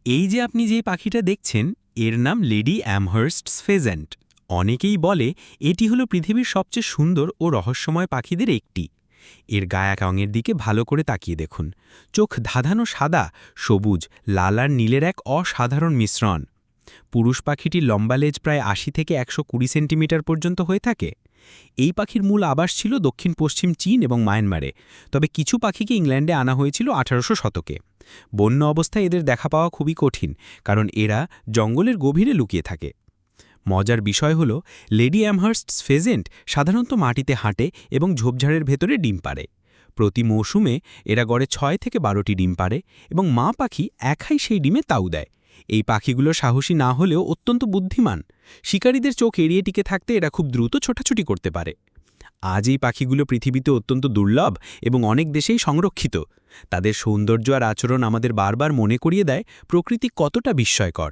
এই যে আপনি যে পাখিটা দেখছেন, এর নাম লেডি অ্যামহার্স্টস ফেজেন্ট। অনেকেই বলে এটি হলো পৃথিবীর সবচেয়ে সুন্দর ও রহস্যময় পাখিদের একটি। এর গায়া রঙের দিকে ভালো করে তাকিয়ে দেখুন। চোখ ধাঁধানো সাদা, সবুজ, লাল আর নীলের এক অসাধারণ মিশ্রণ। পুরুষ পাখিটির লম্বা লেজ প্রায় ৮০ থেকে ১২০ সেন্টিমিটার পর্যন্ত হয়ে থাকে। এই পাখির মূল আবাস ছিল দক্ষিণ পশ্চিম চীন এবং মায়ানমারে, তবে কিছু পাখিকে ইংল্যান্ডে আনা হয়েছিল ১৮০০ শতকে। বন্য অবস্থায় এদের দেখা পাওয়া খুবই কঠিন, কারণ এরা জঙ্গলের গভীরে লুকিয়ে থাকে। মজার বিষয় হল, লেডি অ্যামহার্স্টস ফেজেন্ট সাধারণত মাটিতে হাঁটে এবং ঝোপঝাড়ের ভেতরে ডিম পাড়ে। প্রতি মৌসুমে এরা গড়ে ৬ থেকে ১২টি ডিম পাড়ে এবং মা পাখি একাই সেই ডিমে তাউ দেয়। এই পাখিগুলো সাহসী না হলেও অত্যন্ত বুদ্ধিমান। শিকারীদের চোখ এড়িয়ে টিকে থাকতে এরা খুব দ্রুত ছোটাছুটি করতে পারে। আজ এই পাখিগুলো পৃথিবীতে অত্যন্ত দুর্লভ এবং অনেক দেশেই সংরক্ষিত। তাদের সৌন্দর্য আর আচরণ আমাদের বারবার মনে করিয়ে দেয় প্রকৃতি কতটা বিস্ময়কর।